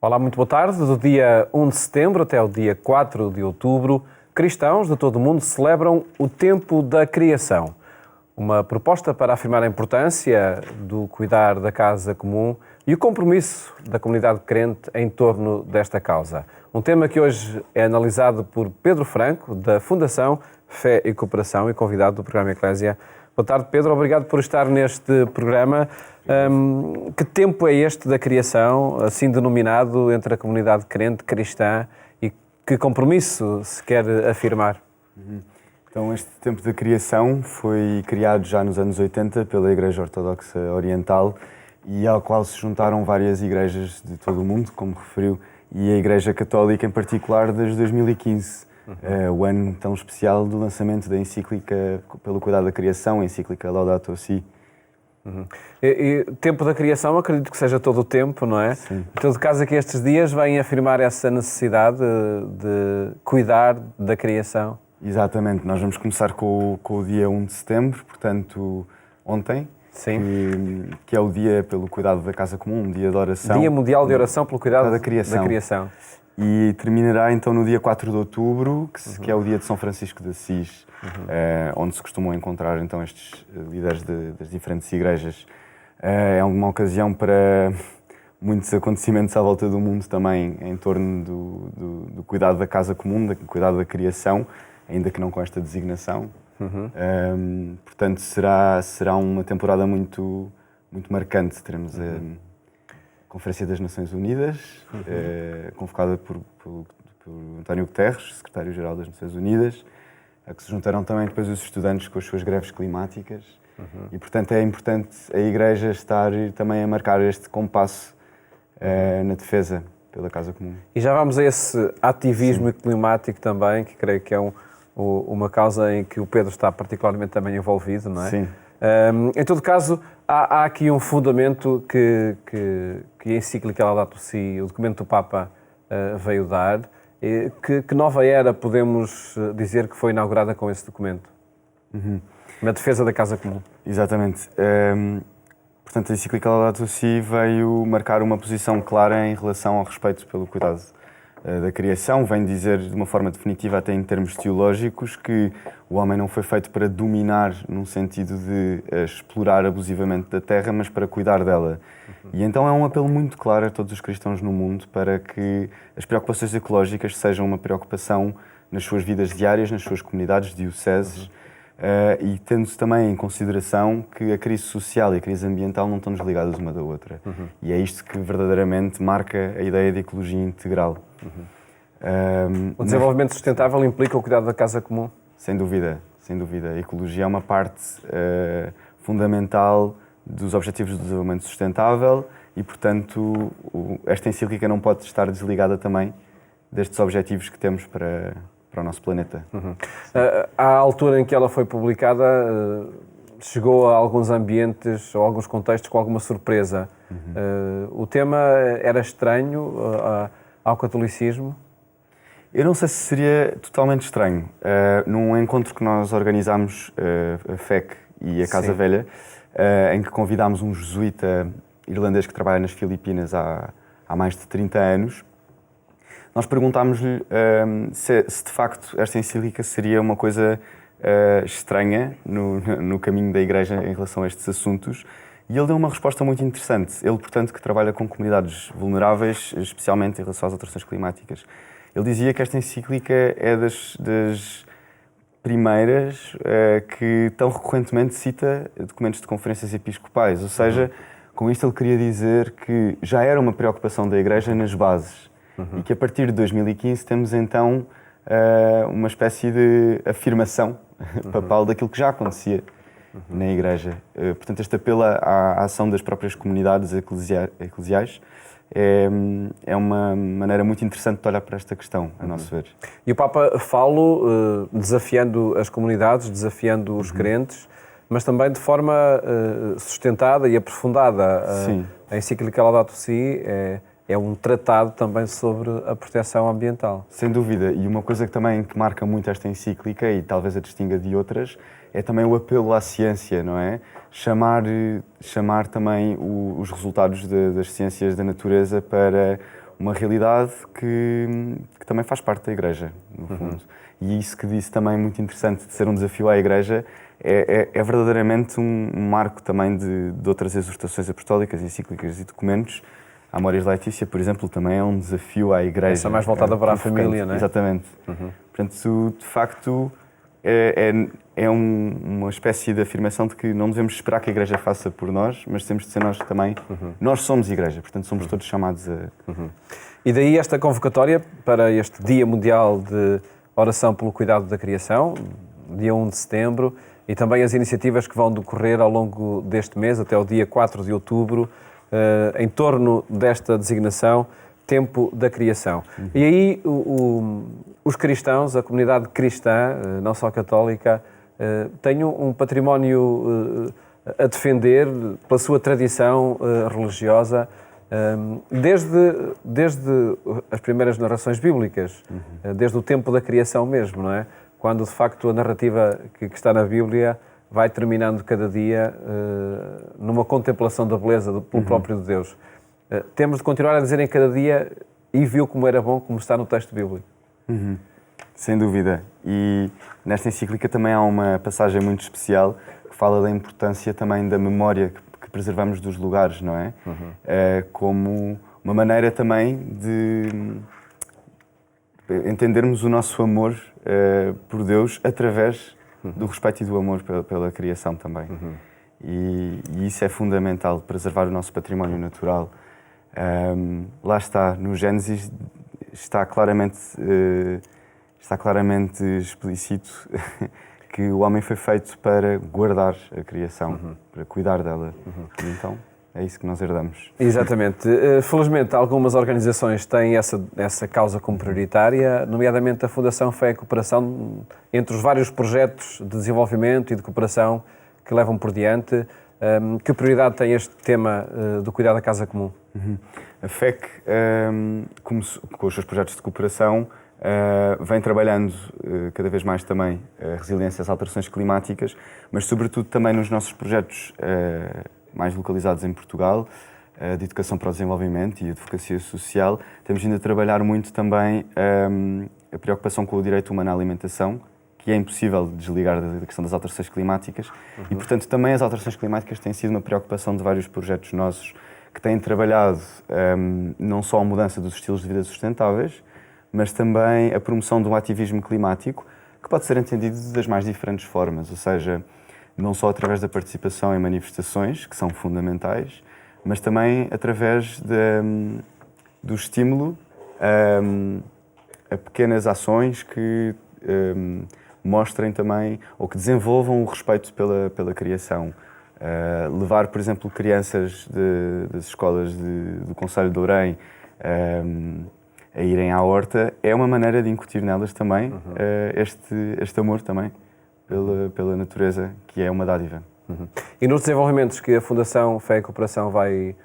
Olá, muito boa tarde. Do dia 1 de setembro até o dia 4 de outubro, cristãos de todo o mundo celebram o tempo da criação. Uma proposta para afirmar a importância do cuidar da casa comum e o compromisso da comunidade crente em torno desta causa. Um tema que hoje é analisado por Pedro Franco, da Fundação Fé e Cooperação e convidado do programa Eclésia. Boa tarde, Pedro. Obrigado por estar neste programa. Que tempo é este da criação, assim denominado entre a comunidade crente cristã, e que compromisso se quer afirmar? Então, este tempo da criação foi criado já nos anos 80 pela Igreja Ortodoxa Oriental e ao qual se juntaram várias igrejas de todo o mundo, como referiu, e a Igreja Católica em particular desde 2015, o ano tão especial do lançamento da encíclica pelo cuidado da criação, a encíclica Laudato Si. E tempo da criação, acredito que seja todo o tempo, não é? Sim. Em todo caso, aqui estes dias vêm afirmar essa necessidade de cuidar da criação. Exatamente, nós vamos começar com o dia 1 de setembro, portanto, ontem, que é o dia pelo cuidado da casa comum, um dia de oração. Dia Mundial de Oração pelo Cuidado da Criação. E terminará então no dia 4 de outubro, que é o dia de São Francisco de Assis, onde se costumam encontrar então estes líderes das diferentes igrejas. É uma ocasião para muitos acontecimentos à volta do mundo também em torno do cuidado da casa comum, do cuidado da criação, ainda que não com esta designação. Portanto, será uma temporada muito, muito marcante. Teremos a Conferência das Nações Unidas, convocada por António Guterres, secretário-geral das Nações Unidas, a que se juntaram também depois os estudantes com as suas greves climáticas. E, portanto, é importante a Igreja estar também a marcar este compasso na defesa pela casa comum. E já vamos a esse ativismo climático também, que creio que é uma causa em que o Pedro está particularmente também envolvido, não é? Sim. Em todo caso, há aqui um fundamento que a encíclica Laudato Si, o documento do Papa, veio dar. Que nova era podemos dizer que foi inaugurada com esse documento? Na defesa da casa comum. Exatamente. Portanto, a encíclica Laudato Si veio marcar uma posição clara em relação ao respeito pelo cuidado da criação. Vem dizer de uma forma definitiva, até em termos teológicos, que o homem não foi feito para dominar num sentido de explorar abusivamente da terra, mas para cuidar dela. E então é um apelo muito claro a todos os cristãos no mundo para que as preocupações ecológicas sejam uma preocupação nas suas vidas diárias, nas suas comunidades, dioceses, e tendo-se também em consideração que a crise social e a crise ambiental não estão desligadas uma da outra. E é isto que verdadeiramente marca a ideia de ecologia integral. O desenvolvimento sustentável implica o cuidado da casa comum? Sem dúvida, sem dúvida. A ecologia é uma parte fundamental dos Objetivos de Desenvolvimento Sustentável e, portanto, esta encíclica não pode estar desligada também destes objetivos que temos para o nosso planeta. À altura em que ela foi publicada, chegou a alguns ambientes ou alguns contextos com alguma surpresa. O tema era estranho ao catolicismo? Eu não sei se seria totalmente estranho. Num encontro que nós organizámos, a FEC e a Casa Velha, em que convidámos um jesuíta irlandês que trabalha nas Filipinas há mais de 30 anos, nós perguntámos-lhe se de facto esta encíclica seria uma coisa estranha no caminho da Igreja em relação a estes assuntos, e ele deu uma resposta muito interessante. Ele, portanto, que trabalha com comunidades vulneráveis, especialmente em relação às alterações climáticas. Ele dizia que esta encíclica é das primeiras que tão recorrentemente cita documentos de conferências episcopais, ou seja, com isto ele queria dizer que já era uma preocupação da Igreja nas bases. E que a partir de 2015 temos então uma espécie de afirmação papal daquilo que já acontecia na Igreja. Portanto, este apelo à ação das próprias comunidades eclesiais é uma maneira muito interessante de olhar para esta questão, a nosso ver. E o Papa fala desafiando as comunidades, desafiando os crentes, mas também de forma sustentada e aprofundada. A encíclica Laudato Si é um tratado também sobre a proteção ambiental. Sem dúvida. E uma coisa que marca muito esta encíclica, e talvez a distinga de outras, é também o apelo à ciência, não é? Chamar também os resultados das ciências da natureza para uma realidade que também faz parte da Igreja, no fundo. E isso que disse também muito interessante de ser um desafio à Igreja é verdadeiramente um marco também de outras exortações apostólicas, encíclicas e documentos. A Amoris Laetitia, por exemplo, também é um desafio à Igreja. Essa mais voltada para a família, não é? Exatamente. Portanto, de facto, é uma espécie de afirmação de que não devemos esperar que a Igreja faça por nós, mas temos de ser nós também. Nós somos Igreja, portanto somos todos chamados a... E daí esta convocatória para este Dia Mundial de Oração pelo Cuidado da Criação, dia 1 de setembro, e também as iniciativas que vão decorrer ao longo deste mês, até o dia 4 de outubro, em torno desta designação, Tempo da Criação. E aí os cristãos, a comunidade cristã, não só católica, tem um património a defender pela sua tradição religiosa, desde as primeiras narrações bíblicas, desde o tempo da criação mesmo, não é? Quando de facto a narrativa que está na Bíblia vai terminando cada dia numa contemplação da beleza pelo próprio Deus. Temos de continuar a dizer em cada dia: e viu como era bom, como está no texto bíblico. Sem dúvida. E nesta encíclica também há uma passagem muito especial que fala da importância também da memória que preservamos dos lugares, não é? Como uma maneira também de entendermos o nosso amor por Deus através do respeito e do amor pela criação também. E isso é fundamental, preservar o nosso património natural. Lá está, no Gênesis está claramente explícito que o homem foi feito para guardar a criação, para cuidar dela. E então é isso que nós herdamos. Exatamente. Felizmente, algumas organizações têm essa causa como prioritária, nomeadamente a Fundação Fé e Cooperação, entre os vários projetos de desenvolvimento e de cooperação que levam por diante. Que prioridade tem este tema do cuidado da casa comum? A FEC, com os seus projetos de cooperação, vem trabalhando cada vez mais também a resiliência às alterações climáticas, mas sobretudo também nos nossos projetos mais localizados em Portugal, de educação para o desenvolvimento e advocacia social. Temos vindo a trabalhar muito também a preocupação com o direito humano à alimentação, que é impossível desligar da questão das alterações climáticas. E, portanto, também as alterações climáticas têm sido uma preocupação de vários projetos nossos que têm trabalhado não só a mudança dos estilos de vida sustentáveis, mas também a promoção de um ativismo climático que pode ser entendido das mais diferentes formas, ou seja, não só através da participação em manifestações, que são fundamentais, mas também através do estímulo a pequenas ações que mostrem também, ou que desenvolvam o respeito pela criação. Levar, por exemplo, crianças das escolas do Concelho de Ourém a irem à horta é uma maneira de incutir nelas também este amor também pela natureza, que é uma dádiva. E nos desenvolvimentos que a Fundação Fé e Cooperação vai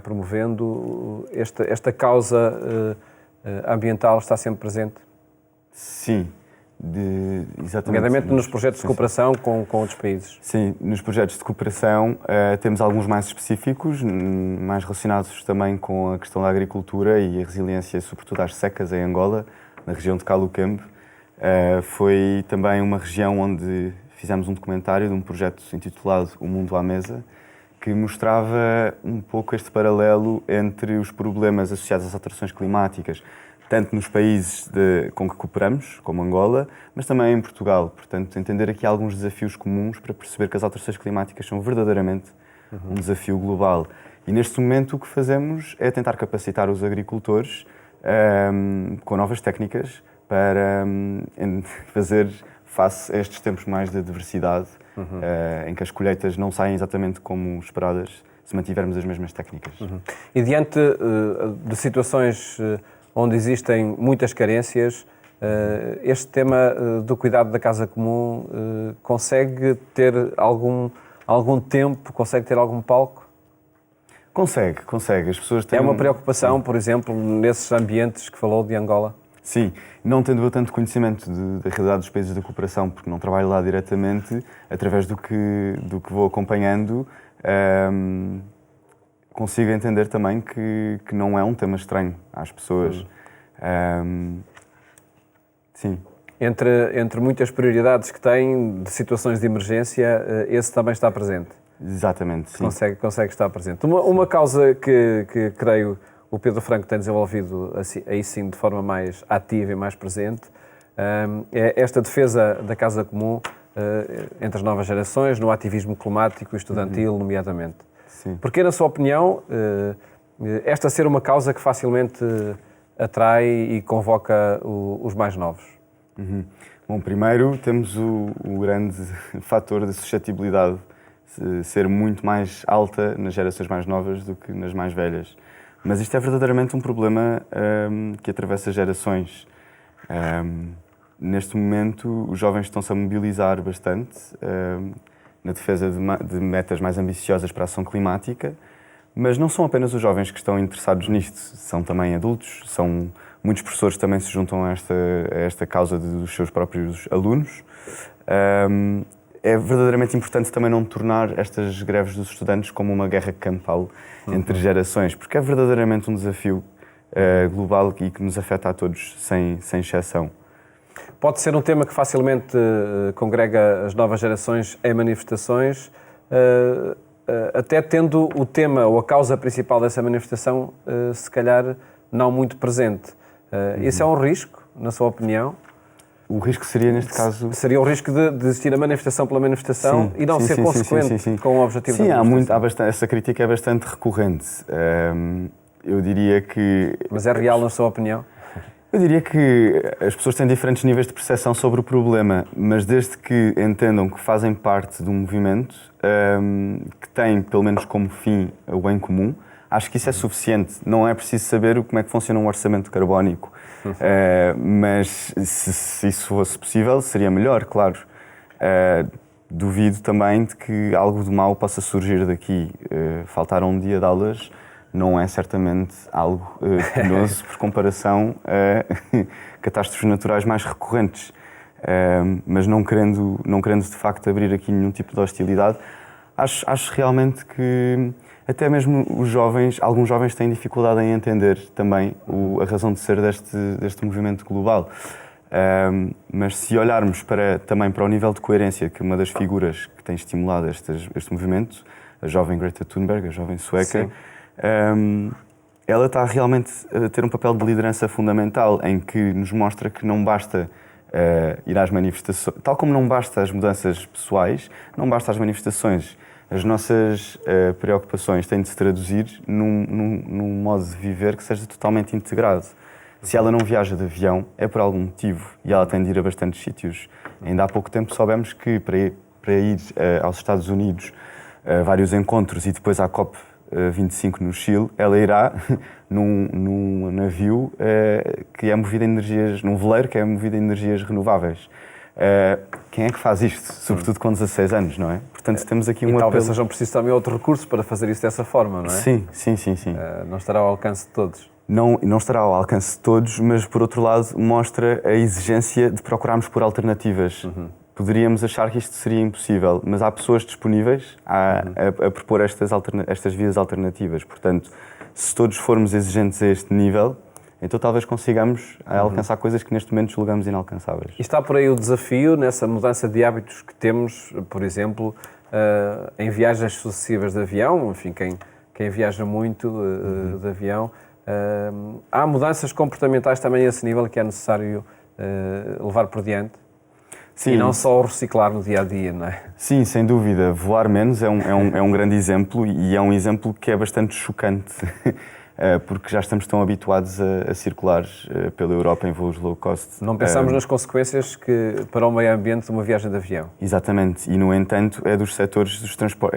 promovendo, esta causa ambiental está sempre presente? Sim. Exatamente. Nomeadamente nos projetos de cooperação com outros países. Sim, nos projetos de cooperação temos alguns mais específicos, mais relacionados também com a questão da agricultura e a resiliência, sobretudo às secas em Angola, na região de Calucambe. Foi também uma região onde fizemos um documentário de um projeto intitulado O Mundo à Mesa, que mostrava um pouco este paralelo entre os problemas associados às alterações climáticas, tanto nos países com que cooperamos, como Angola, mas também em Portugal. Portanto, entender aqui alguns desafios comuns para perceber que as alterações climáticas são verdadeiramente um desafio global. E neste momento o que fazemos é tentar capacitar os agricultores com novas técnicas para fazer face a estes tempos mais de diversidade, em que as colheitas não saem exatamente como esperadas, se mantivermos as mesmas técnicas. E diante de situações onde existem muitas carências, este tema do cuidado da casa comum consegue ter algum tempo, consegue ter algum palco? Consegue. As pessoas têm... É uma preocupação, por exemplo, nesses ambientes que falou de Angola? Sim, não tendo eu tanto conhecimento da realidade dos países da cooperação, porque não trabalho lá diretamente, através do que vou acompanhando, consigo entender também que não é um tema estranho às pessoas. Sim. Entre muitas prioridades que têm de situações de emergência, esse também está presente. Exatamente, sim. Consegue estar presente. Uma causa que creio o Pedro Franco tem desenvolvido assim, aí sim de forma mais ativa e mais presente é esta defesa da casa comum entre as novas gerações, no ativismo climático e estudantil, nomeadamente. Sim. Porque, na sua opinião, esta ser uma causa que facilmente atrai e convoca os mais novos? Bom, primeiro temos o grande fator de suscetibilidade ser muito mais alta nas gerações mais novas do que nas mais velhas. Mas isto é verdadeiramente um problema que atravessa gerações. Neste momento, os jovens estão-se a mobilizar bastante na defesa de metas mais ambiciosas para a ação climática, mas não são apenas os jovens que estão interessados nisto, são também adultos, muitos professores também se juntam a esta causa dos seus próprios alunos. É verdadeiramente importante também não tornar estas greves dos estudantes como uma guerra campal entre gerações, porque é verdadeiramente um desafio global e que nos afeta a todos, sem exceção. Pode ser um tema que facilmente congrega as novas gerações em manifestações, até tendo o tema ou a causa principal dessa manifestação, se calhar, não muito presente. Esse é um risco, na sua opinião? O risco seria, neste caso... Seria o risco de existir a manifestação pela manifestação e não ser consequente com o objetivo da manifestação. Sim, essa crítica é bastante recorrente. Eu diria que... Mas é real, na sua opinião? Eu diria que as pessoas têm diferentes níveis de percepção sobre o problema, mas desde que entendam que fazem parte de um movimento que tem, pelo menos como fim, o bem comum, acho que isso é suficiente. Não é preciso saber como é que funciona um orçamento carbónico, mas se isso fosse possível, seria melhor, claro. Duvido também de que algo de mau possa surgir daqui. Faltar um dia de aulas não é certamente algo penoso por comparação a catástrofes naturais mais recorrentes. Mas não querendo de facto abrir aqui nenhum tipo de hostilidade, acho realmente que até mesmo alguns jovens têm dificuldade em entender também a razão de ser deste movimento global. Mas se olharmos também para o nível de coerência que uma das figuras que tem estimulado este movimento, a jovem Greta Thunberg, a jovem sueca, ela está realmente a ter um papel de liderança fundamental em que nos mostra que não basta ir às manifestações, tal como não basta as mudanças pessoais, não basta as manifestações. As nossas preocupações têm de se traduzir num modo de viver que seja totalmente integrado. Se ela não viaja de avião, é por algum motivo e ela tem de ir a bastantes sítios. Ainda há pouco tempo soubemos que para ir aos Estados Unidos a vários encontros e depois à COP25 no Chile, ela irá num navio que é movido a energias, num veleiro que é movido a energias renováveis. Quem é que faz isto? Sobretudo com 16 anos, não é? Portanto, temos aqui um talvez apelo... sejam precisos também outros recursos para fazer isso dessa forma, não é? Sim. Não estará ao alcance de todos. Não estará ao alcance de todos, mas, por outro lado, mostra a exigência de procurarmos por alternativas. Poderíamos achar que isto seria impossível, mas há pessoas disponíveis a propor estas vias alternativas. Portanto, se todos formos exigentes a este nível, então talvez consigamos alcançar coisas que neste momento julgamos inalcançáveis. E está por aí o desafio nessa mudança de hábitos que temos, por exemplo, em viagens sucessivas de avião, enfim, quem viaja muito de avião, há mudanças comportamentais também a esse nível que é necessário levar por diante? Sim. E não só o reciclar no dia-a-dia, não é? Sim, sem dúvida. Voar menos é um grande exemplo e é um exemplo que é bastante chocante. Porque já estamos tão habituados a circular pela Europa em voos low cost. Não pensamos nas consequências para o meio ambiente de uma viagem de avião. Exatamente, e no entanto é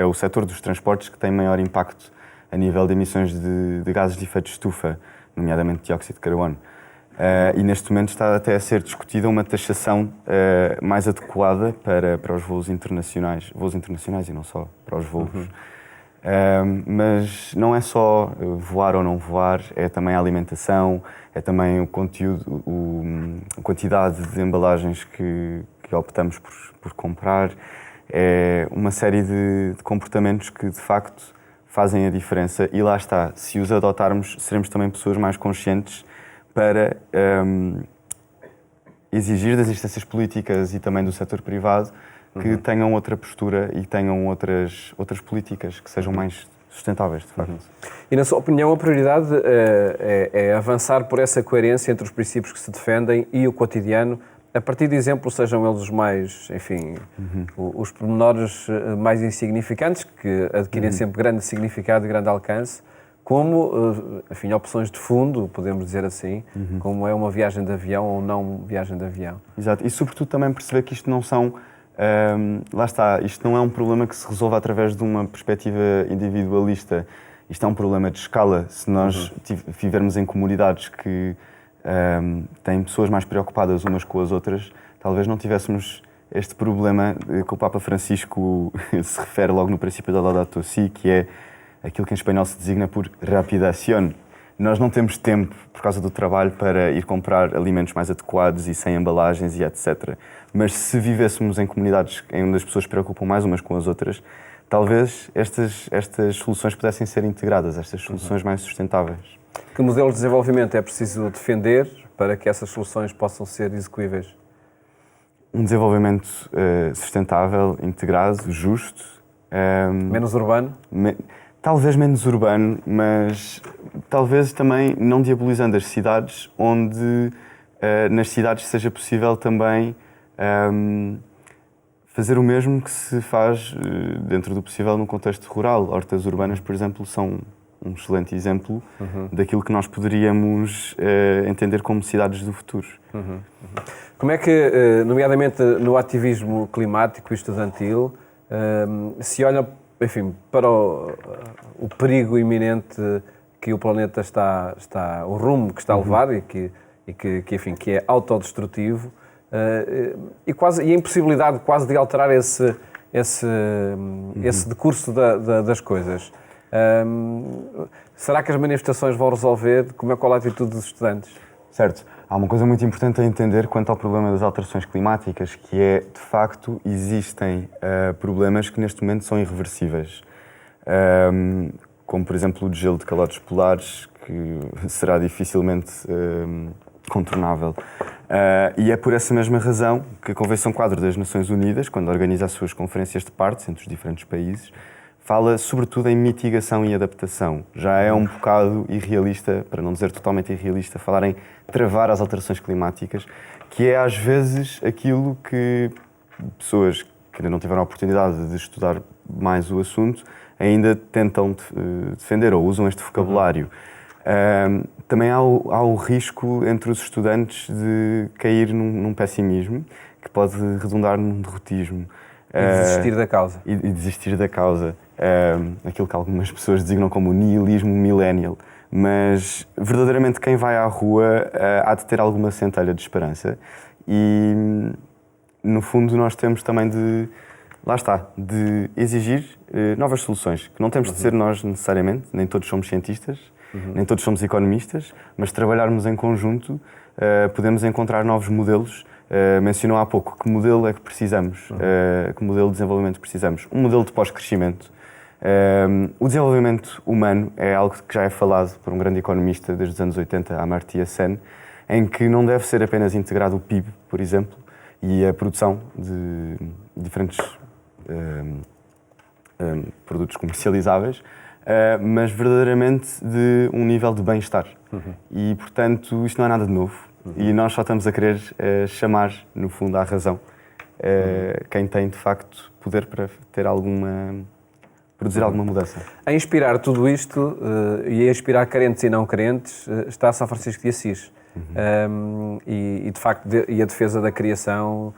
o setor dos transportes que tem maior impacto a nível de emissões de gases de efeito de estufa, nomeadamente dióxido de carbono. E neste momento está até a ser discutida uma taxação mais adequada para os voos internacionais e não só para os voos. Mas não é só voar ou não voar, é também a alimentação, é também o conteúdo, a quantidade de embalagens que optamos por comprar, é uma série de comportamentos que de facto fazem a diferença e lá está, se os adotarmos, seremos também pessoas mais conscientes para exigir das instâncias políticas e também do setor privado que tenham outra postura e tenham outras políticas que sejam mais sustentáveis, de facto. E, na sua opinião, a prioridade é avançar por essa coerência entre os princípios que se defendem e o cotidiano, a partir de exemplos, sejam eles os mais, enfim, os pormenores mais insignificantes, que adquirem sempre grande significado e grande alcance, como, enfim, opções de fundo, podemos dizer assim, como é uma viagem de avião ou não viagem de avião. Exato, e sobretudo também perceber que isto não são, lá está, isto não é um problema que se resolve através de uma perspectiva individualista, isto é um problema de escala. Se nós vivermos em comunidades que têm pessoas mais preocupadas umas com as outras, talvez não tivéssemos este problema que o Papa Francisco se refere logo no princípio da Laudato Si, que é aquilo que em espanhol se designa por rapidación. Nós não temos tempo, por causa do trabalho, para ir comprar alimentos mais adequados e sem embalagens e etc. Mas se vivêssemos em comunidades onde as pessoas se preocupam mais umas com as outras, talvez estas soluções pudessem ser integradas, estas soluções mais sustentáveis. Que modelo de desenvolvimento é preciso defender para que essas soluções possam ser execuíveis? Um desenvolvimento sustentável, integrado, justo. Menos urbano? Talvez menos urbano, mas talvez também não diabolizando as cidades, onde nas cidades seja possível também fazer o mesmo que se faz dentro do possível no contexto rural. Hortas urbanas, por exemplo, são um excelente exemplo daquilo que nós poderíamos entender como cidades do futuro. Como é que, nomeadamente no ativismo climático e estudantil, se olha, enfim, para o perigo iminente que o planeta o rumo que está a levar e que é autodestrutivo, e a impossibilidade quase de alterar esse decurso das coisas? Será que as manifestações vão resolver? Qual é a atitude dos estudantes? Certo. Há uma coisa muito importante a entender quanto ao problema das alterações climáticas, que é, de facto, existem problemas que neste momento são irreversíveis. Como, por exemplo, o degelo de calotes polares, que será dificilmente contornável. E é por essa mesma razão que a Convenção Quadro das Nações Unidas, quando organiza as suas conferências de partes entre os diferentes países, fala sobretudo em mitigação e adaptação. Já é um bocado irrealista, para não dizer totalmente irrealista, falar em travar as alterações climáticas, que é às vezes aquilo que pessoas que ainda não tiveram a oportunidade de estudar mais o assunto ainda tentam defender ou usam este vocabulário. Também há o risco entre os estudantes de cair num pessimismo que pode redundar num derrotismo. E desistir da causa. E desistir da causa. Aquilo que algumas pessoas designam como nihilismo millennial. Mas, verdadeiramente, quem vai à rua há de ter alguma centelha de esperança. E, no fundo, nós temos também de exigir novas soluções. Que não temos de ser nós, necessariamente. Nem todos somos cientistas, nem todos somos economistas. Mas, se trabalharmos em conjunto, podemos encontrar novos modelos. Mencionou há pouco que modelo é que precisamos, que modelo de desenvolvimento precisamos. Um modelo de pós-crescimento. O desenvolvimento humano é algo que já é falado por um grande economista desde os anos 80, Amartya Sen, em que não deve ser apenas integrado o PIB, por exemplo, e a produção de diferentes produtos comercializáveis, mas verdadeiramente de um nível de bem-estar. E, portanto, isto não é nada de novo. E nós só estamos a querer chamar, no fundo, à razão quem tem, de facto, poder para produzir alguma mudança. A inspirar tudo isto e a inspirar crentes e não crentes está São Francisco de Assis. E de facto, a defesa da criação.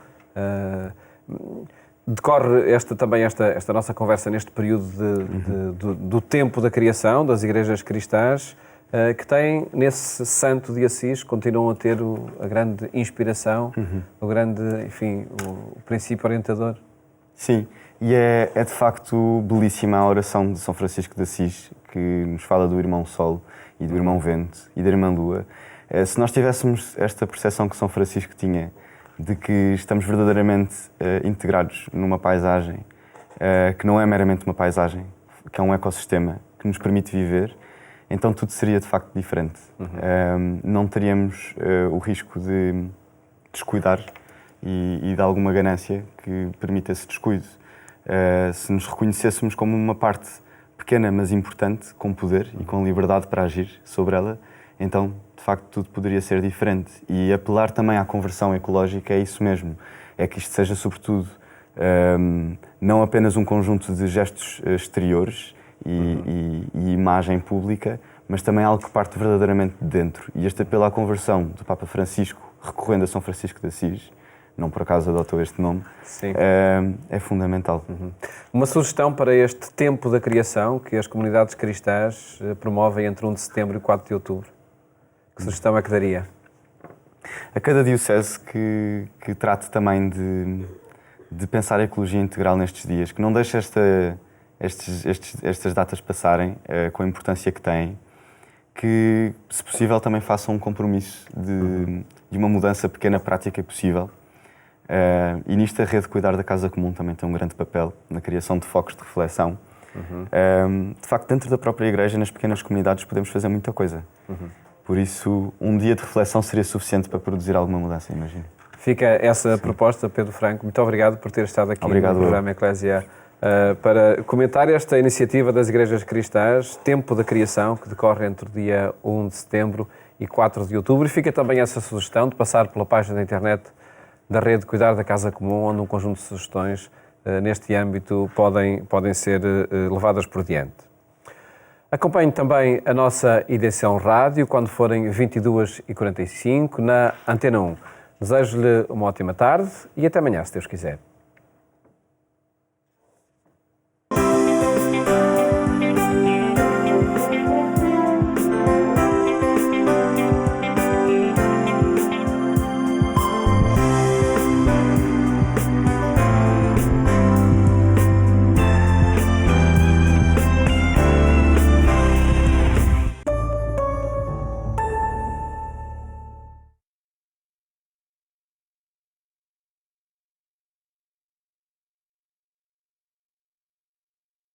Decorre esta nossa conversa neste período do tempo da criação, das igrejas cristãs, que têm, nesse santo de Assis, continuam a ter a grande inspiração, o grande, enfim, o princípio orientador. Sim, e é de facto belíssima a oração de São Francisco de Assis, que nos fala do irmão Sol e do irmão Vento e da irmã Lua. Se nós tivéssemos esta percepção que São Francisco tinha, de que estamos verdadeiramente integrados numa paisagem, que não é meramente uma paisagem, que é um ecossistema que nos permite viver, então tudo seria de facto diferente. Não teríamos o risco de descuidar e de alguma ganância que permita esse descuido. Se nos reconhecêssemos como uma parte pequena, mas importante, com poder e com liberdade para agir sobre ela, então, de facto, tudo poderia ser diferente. E apelar também à conversão ecológica é isso mesmo. É que isto seja, sobretudo, não apenas um conjunto de gestos exteriores e imagem pública, mas também algo que parte verdadeiramente de dentro. E este apelo à conversão do Papa Francisco, recorrendo a São Francisco de Assis, não por acaso adotou este nome, é fundamental. Uma sugestão para este tempo da criação que as comunidades cristãs promovem entre 1 de setembro e 4 de outubro. Que sugestão é que daria? A cada diocese que trate também de pensar a ecologia integral nestes dias, que não deixe estas datas passarem com a importância que têm, que, se possível, também faça um compromisso de uma mudança pequena, prática e possível. E nisto a Rede Cuidar da Casa Comum também tem um grande papel na criação de focos de reflexão. De facto, dentro da própria Igreja, nas pequenas comunidades, podemos fazer muita coisa. Por isso, um dia de reflexão seria suficiente para produzir alguma mudança, imagino. Fica essa proposta, Pedro Franco. Muito obrigado por ter estado aqui no programa Eclésia para comentar esta iniciativa das Igrejas Cristãs, Tempo da Criação, que decorre entre o dia 1 de setembro e 4 de outubro. E fica também essa sugestão de passar pela página da internet da Rede Cuidar da Casa Comum, onde um conjunto de sugestões neste âmbito podem ser levadas por diante. Acompanhe também a nossa edição rádio quando forem 22h45 na Antena 1. Desejo-lhe uma ótima tarde e até amanhã, se Deus quiser.